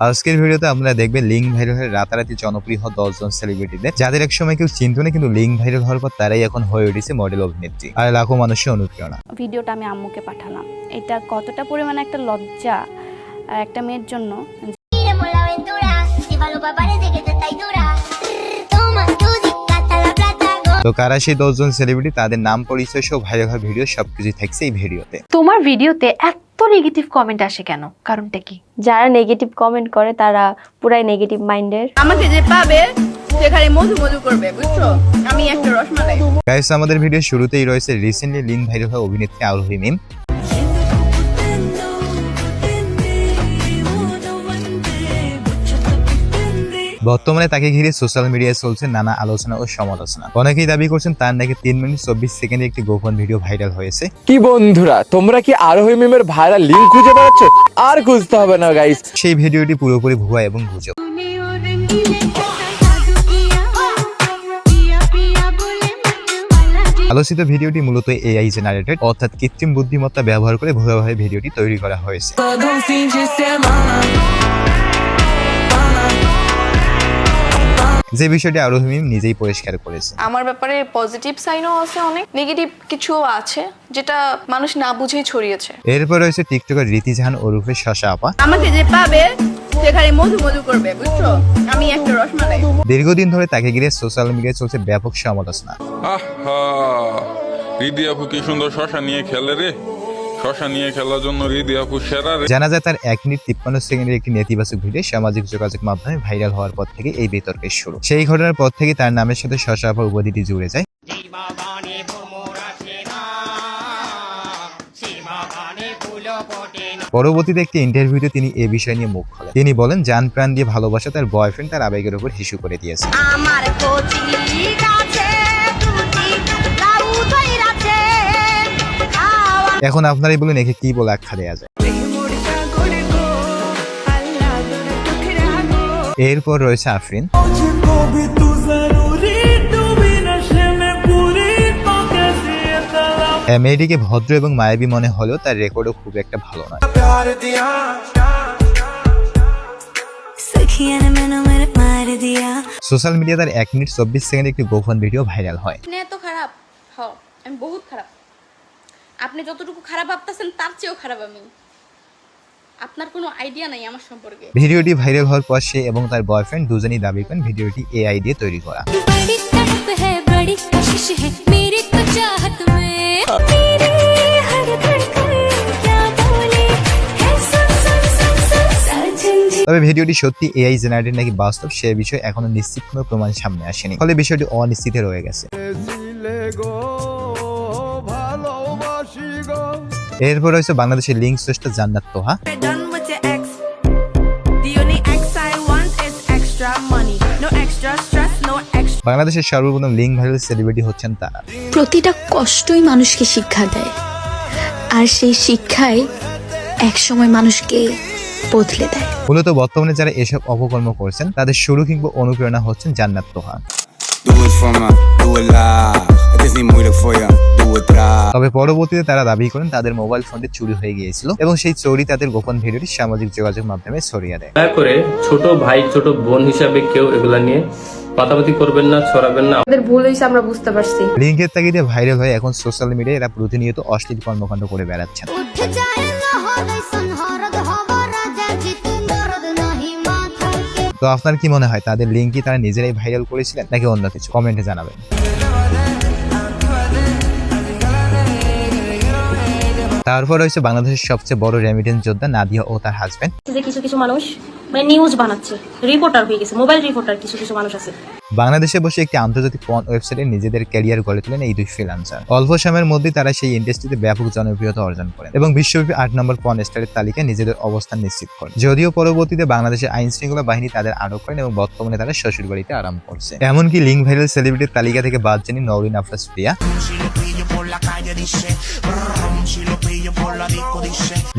আজকের ভিডিওতে আমরা দেখবে লিঙ্ক ভাইরাল হয়ে রাতারাতি জনপ্রিয় 10 জন সেলিব্রিটিদের যাদের একসময় কেউ চিনতো না, কিন্তু লিঙ্ক ভাইরাল হওয়ার পর তারাই এখন হয়ে উঠেছে মডেল অভিনেত্রী আর লাখো মানুষের অনুপ্রেরণা। ভিডিওটা আমি আম্মুকে পাঠালাম। এটা কতটা পরিমাণে একটা লজ্জা একটা মেয়ের জন্য। তো কারা সেই 10 জন সেলিব্রিটি, তাদের নাম, পরিচয় সহ ভাইরাল হওয়া ভিডিও সবকিছু থাকছে এই ভিডিওতে। তোমার ভিডিওতে এত নেগেটিভ কমেন্ট আসে কেন? কারণটা কি? যারা নেগেটিভ কমেন্ট করে তারা পুরাই নেগেটিভ মাইন্ডের। আমাকে যে পাবে সেখানে মধু মধু করবে, বুঝছো? আমি একটা রসমালাই। গাইস, আমাদের ভিডিও শুরুতেই রয়েছে রিসেন্টলি লিঙ্ক ভাইরাল হওয়া অভিনেত্রী আরোহী মিম। বর্তমানে তাকে ঘিরে সোশ্যাল মিডিয়ায় চলছে নানা আলোচনা ও সমালোচনা। অনেকেই দাবি করছেন তার নাকি 3 মিনিট 24 সেকেন্ডে একটি গোপন ভিডিও ভাইরাল হয়েছে। কি বন্ধুরা, তোমরা কি আরোহী মিমের ভাইরাল লিংক খুঁজে বেড়াচ্ছ? আর খুঁজতে হবে না গাইস, সেই ভিডিওটি পুরোপুরি ভুয়া এবং গুজব। আলোচিত ভিডিওটি মূলত এআই জেনারেটেড, অর্থাৎ কৃত্রিম বুদ্ধিমত্তা ব্যবহার করে ভুয়াভাবে ভিডিওটি তৈরি করা হয়েছে। যে বিষয়টি আরোহী মিম নিজেই পরিষ্কার করেছে। আমার ব্যাপারে পজিটিভ সাইনও আছে, অনেক নেগেটিভ কিছুও আছে যেটা মানুষ না বুঝেই ছড়িয়েছে। এরপর রয়েছে টিকটকার রীতি জাহান ওরফে শশা আপা। আমাকে যে পাবে সেখানে মধু মধু করবে, বুঝছো? আমি একটা রসমালাই। দীর্ঘদিন ধরে তাকে ঘিরে সোশ্যাল মিডিয়ায় চলছে ব্যাপক সমালোচনা। রিদি আপু কি সুন্দর শশা নিয়ে খেলে রে, শশা নিয়ে খেলার জন্য রিদি আপু সেরা রে। জানা যায় তার 1 মিনিট 53 সেকেন্ডের একটি নেতিবাচক ভিডিও সামাজিক যোগাযোগ মাধ্যমে ভাইরাল হওয়ার পর থেকে এই বিতর্কের শুরু। সেই ঘটনার পর থেকে তার নামের সাথে শশা আপার উপাধিটি জুড়ে যায়। পরবর্তীতে একটি ইন্টারভিউতে তিনি এই বিষয় নিয়ে মুখ খোলেন। তিনি বলেন, জান প্রাণ দিয়ে ভালোবাসা তার বয়ফ্রেন্ড তার আবেগের উপর হিসু করে দিয়েছে। এখন আপনারাই বলুন, একে কি বলে আখ্যা দেয়া যায়? এরপর রয়েছে আফরিন। মেয়েটিকে ভদ্র এবং মায়াবী মনে হলেও তার রেকর্ডও খুব একটা ভালো নয়। সোশ্যাল মিডিয়া তার 1 মিনিট 24 সেকেন্ড একটি গোপন ভিডিও ভাইরাল হয়। আপনি এত খারাপ? আমি বহুত খারাপ। আপনি যতটুকু খারাপ ভাবতেছেন তার চেয়েও খারাপ আমি। আপনার কোনো আইডিয়া নাই আমার সম্পর্কে। ভিডিওটি ভাইরাল হওয়ার পর সে এবং তার বয়ফ্রেন্ড দুজনেই দাবি করেন ভিডিওটি এআই দিয়ে তৈরি করা। তবে ভিডিওটি সত্যি এআই জেনারেটেড নাকি বাস্তব সে বিষয়ে এখনো নিশ্চিত কোনো প্রমাণ সামনে আসেনি, ফলে বিষয়টি অনিশ্চিতে রয়ে গেছে। এরপর রয়েছে বাংলাদেশের লিঙ্ক শ্রেষ্ঠ জান্নাত তোহা। বাংলাদেশের সর্বপ্রথম লিঙ্ক ভাইরাল সেলিব্রিটি হচ্ছেন তারা। প্রতিটা কষ্টই মানুষকে শিক্ষা দেয়, আর সেই শিক্ষাই একসময় মানুষকে বদলে দেয়। মূলত বর্তমানে যারা এসব অপকর্ম করছেন তাদের শুরু কিংবা অনুপ্রেরণা হচ্ছেন জান্নাত তোহা। তবে পরবর্তীতে তারা দাবি করেন তাদের মোবাইল ফোনটি চুরি হয়ে গিয়েছিল এবং সেই চোরি তাদের গোপন ভিডিওটি সামাজিক যোগাযোগ মাধ্যমে ছড়িয়ে দেয়। দয়া করে ছোট ভাই ছোট বোন হিসাবে কেউ এগুলা নিয়ে পাতাপাতি করবেন না, ছড়াবেন না। আমাদের ভুল হয়েছে, আমরা বুঝতে পারছি। লিঙ্কের তাগিদে ভাইরাল হয়ে এখন সোশ্যাল মিডিয়ায় এরা প্রতিনিয়ত অশ্লীল কর্মকাণ্ড করে বেড়াচ্ছেন। তো আপনার কি মনে হয়, তাদের লিঙ্ক কি তারা নিজেরাই ভাইরাল করেছিলেন নাকি অন্য কিছু? কমেন্টে জানাবেন। তারপর রয়েছে বাংলাদেশের সবচেয়ে বড় রেমিটেন্স যোদ্ধা নাদিয়া ও তার হাজবেন্ড। কিছু কিছু মানুষ নিউজ বানাচ্ছে, রিপোর্টার হয়ে গেছে, মোবাইল রিপোর্টার কিছু কিছু মানুষ আছে। বাংলাদেশে বসে একটি আন্তর্জাতিক পর্ন ওয়েবসাইটে নিজেদের ক্যারিয়ার গড়ে তোলেন এই দুই ফ্রিল্যান্সার। অল্প সময়ের মধ্যে তারা সেই ইন্ডাস্ট্রিতে ব্যাপক জনপ্রিয়তা অর্জন করেন এবং বিশ্বব্যাপী 8 নম্বর পর্ন স্টারের তালিকায় নিজেদের অবস্থান নিশ্চিত করেন। যদিও পরবর্তীতে বাংলাদেশের আইন শৃঙ্খলা বাহিনী তাদের আটক করেন এবং বর্তমানে তারা শ্বশুর বাড়িতে আরাম করছে। এমনকি লিঙ্ক ভাইরাল সেলিব্রিটির তালিকা থেকে বাদ যাননি নওরিন আফরোজ প্রিয়া।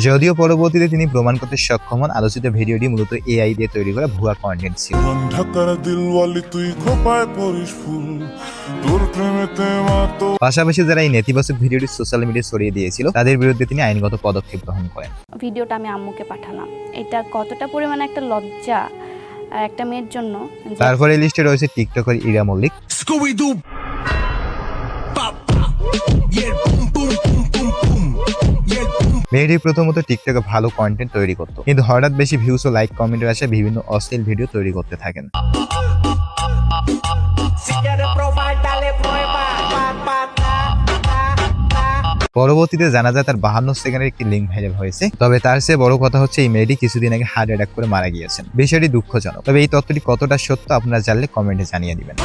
যদিও পরবর্তীতে তিনি প্রমাণ করতে সক্ষম হন আলোচিত ভিডিওটি মূলত এআই দিয়ে তৈরি করা ভুয়া কন্টেন্ট ছিল। পাশাপাশি যারা এই নেতিবাচক ভিডিওটি সোশ্যাল মিডিয়ায় ছড়িয়ে দিয়েছিল তাদের বিরুদ্ধে তিনি আইনগত পদক্ষেপ গ্রহণ করেন। ভিডিওটা আমি আম্মুকে পাঠালাম। এটা কতটা পরিমাণে একটা লজ্জা একটা মেয়ের জন্য। তারপরে লিস্টে রয়েছে টিকটকার ইরা মল্লিক। মেয়েটি প্রথমত টিকটকে ভালো কন্টেন্ট তৈরি করতো, কিন্তু হঠাৎ বেশি ভিউজ ও লাইক কমেন্টের আশায় বিভিন্ন অশ্লীল ভিডিও তৈরি করতে থাকেন। পরবর্তীতে জানা যায় তার 52 সেকেন্ডের একটি লিঙ্ক ভাইরাল হয়েছে। তবে তার চেয়ে বড় কথা হচ্ছে এই মেয়েটি কিছুদিন আগে হার্ট অ্যাটাক করে মারা গিয়েছেন। বিষয়টি দুঃখজনক, তবে এই তথ্যটি কতটা সত্য আপনারা জানলে কমেন্টে জানিয়ে দিবেন।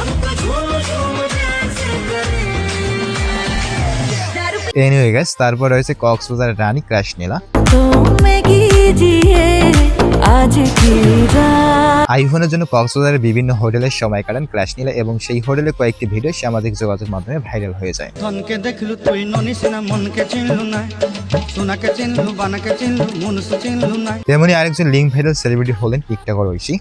এনিওয়ে গাইস, তারপর রয়েছে কক্সবাজারের রানী ক্রাশনীলা। আইফোনের জন্য কক্সবাজারের বিভিন্ন হোটেলের সময় কাটান ক্রাশনীলা এবং সেই হোটেলে কয়েকটি ভিডিও সামাজিক যোগাযোগ মাধ্যমে ভাইরাল হয়ে যায়। তেমনি আরেকজন লিঙ্ক ভাইরাল সেলিব্রিটি হলেন টিকটকার ঐশী।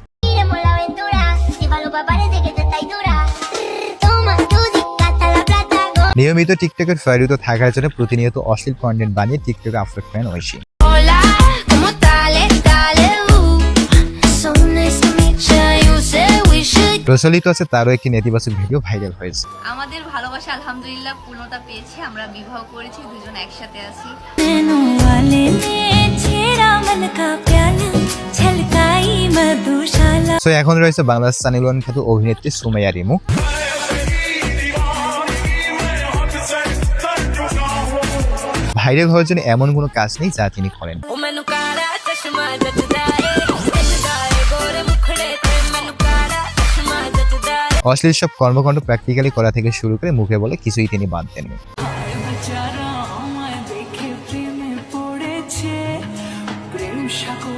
নিয়মিত টিকটকের ফায়রিত থাকার জন্য প্রতিনিয়ত অশ্লীল কন্টেন্ট বানিয়ে টিকটকে আপলোড করেন ঐশী। প্রচলিত আছে তারও একটি নেতিবাচক ভিডিও ভাইরাল হয়েছে। আমাদের ভালোবাসা আলহামদুলিল্লাহ পূর্ণতা পেয়েছে, আমরা বিবাহ করেছি, দুজন একসাথে আছি। সো এখন রয়েছে বাংলাদেশ চ্যানেল ওয়ান খ্যাত অভিনেত্রী সুমাইয়া রিমু। ভাইরাল হওয়ার জন্য এমন কোনো কাজ নেই যা তিনি করেন। অশ্লীল সব কর্মকাণ্ড প্র্যাকটিক্যালি করা থেকে শুরু করে মুখে বলে কিছুই তিনি বাদ দেননি।